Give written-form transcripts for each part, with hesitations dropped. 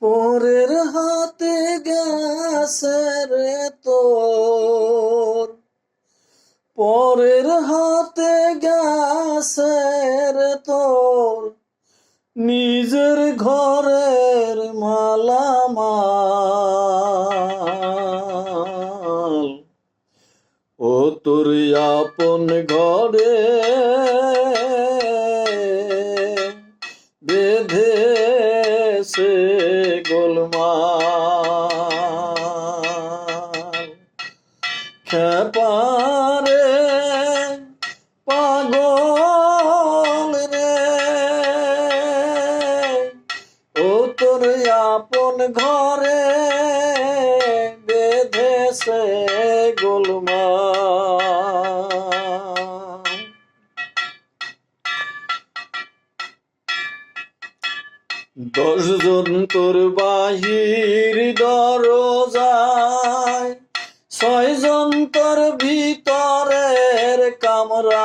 পরের হাতে গেছে রে তোর, পরের হাতে গেছে রে তোর, নিজের ঘরের মালামাল। ও তোর আপন ঘরে বেঁধেছে গোলমাল। খেপারে পাগল রে, ও তোর আপন ঘরে বেঁধেছে গোলমাল। দশজন তোর বাহির দরজায়, ছয়জন তোর ভিতরের কামরায়,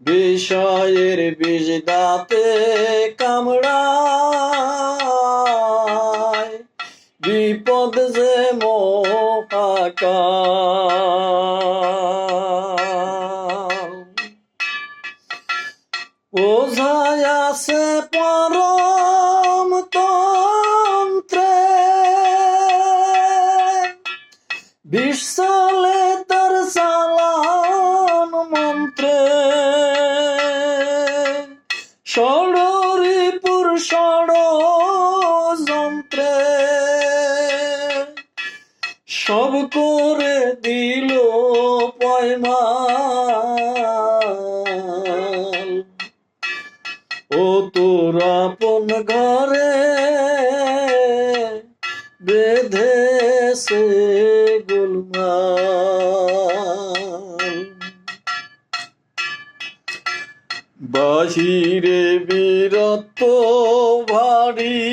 বিষয়ের বিষ দাঁতে কামড়ায়, বিপদ যে মহাকাল। ওঝায় আছে পরম তন্ত্রে, বিষ চলে তার চালান মন্ত্রে, ষড়রিপুর ষড়যন্ত্রে সব করে দিল পয়মাল। ও তোর আপন ঘরে বেঁধেছে গোলমাল। বাহিরে বীরত্ব ভারী,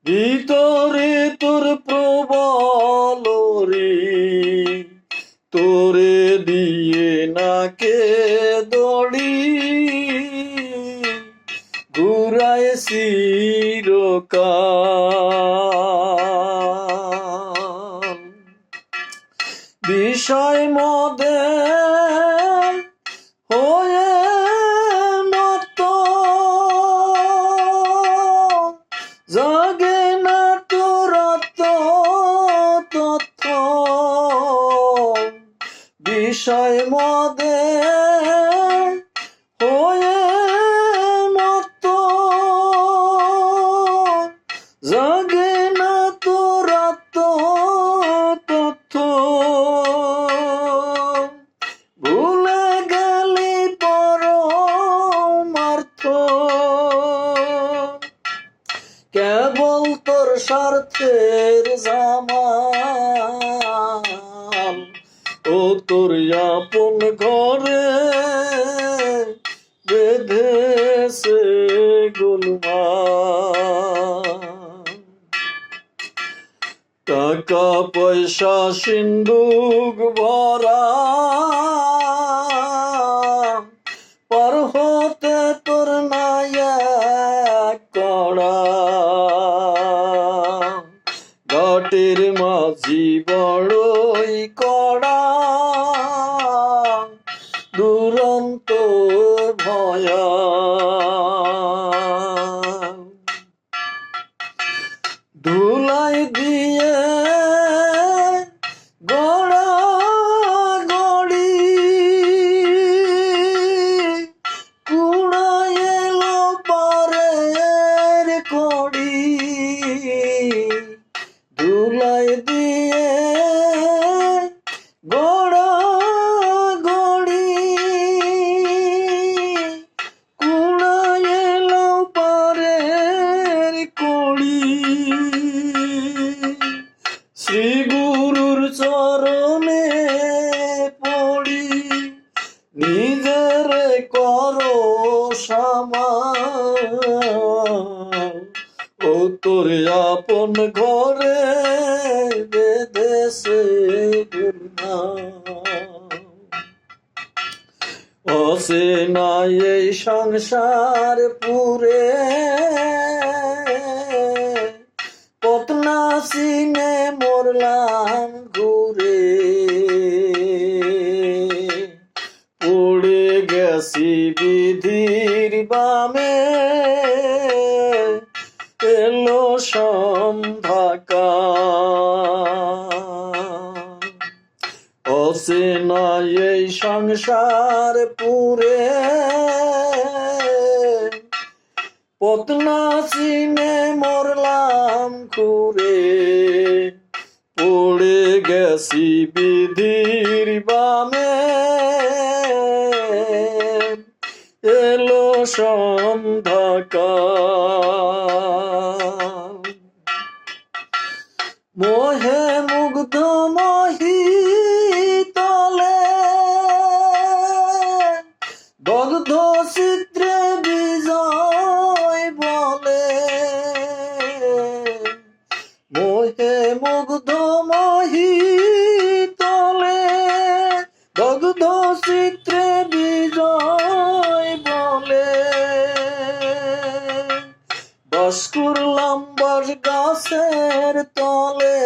ভিতরে তোর প্রবল রে, তোরে দিয়ে নাকে দড়ি ঘুরায় চিরকাল। বিষয় মদে হয়ে মত জাগে না তোর তথ্য, বিষয় মদে হয়ে মত জাগে না তোর তথ্য। ভুলে গেলি পরমার্থ, কেবল তোর স্বার্থের জামাল। ও তোর আপন ঘরে বেঁধেছে গোলমাল। টাকা পয়সা সিন্ধুক ভরা, পার হতে তোর নাই এক কড়া, ঘাটের মাঝি বড়ই কড়া, দুরন্ত ভয়া। ধুলাই দিয়ে গড়া গড়ি, কুড়াই এলো পারের কড়ি, ধুলাই দিয়ে গড়া গড়ি, কুড়াই এলো পারের কড়ি। শ্রী গুরুর চরণে পড়ি, নিজের করো সামাল। ও তোর আপন ঘরে বেঁধেছে গোলমাল। অচেনা এই সংসার পুরে পথ না চিনে মরলাম ঘুরে পড়ে গেছি বিধির বামে এলো সন্ধ্যাকাল অচেনা এই সংসার পুরে পথ না চিনে মরলাম ঘুরে পড়ে গেছি বিধির বামে এলো সন্ধ্যাকাল মোহে মুগ্ধ মহি তলে দগ্ধ চিত্রে বিজয় বলে মোহে মুগ্ধ মহি তলে দগ্ধ চিত্রে বিজয় বলে বাস করলাম বাস গাছের তলে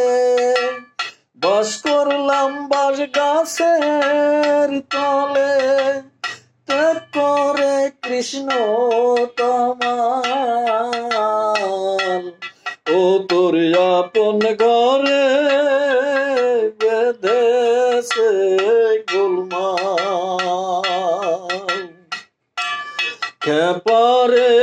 বাস করলাম বাস গাছের তলে ত্যাগ করে কৃষ্ণ তোমার ও তোর আপন ঘরে বেঁধেছে গোলমাল খেপারে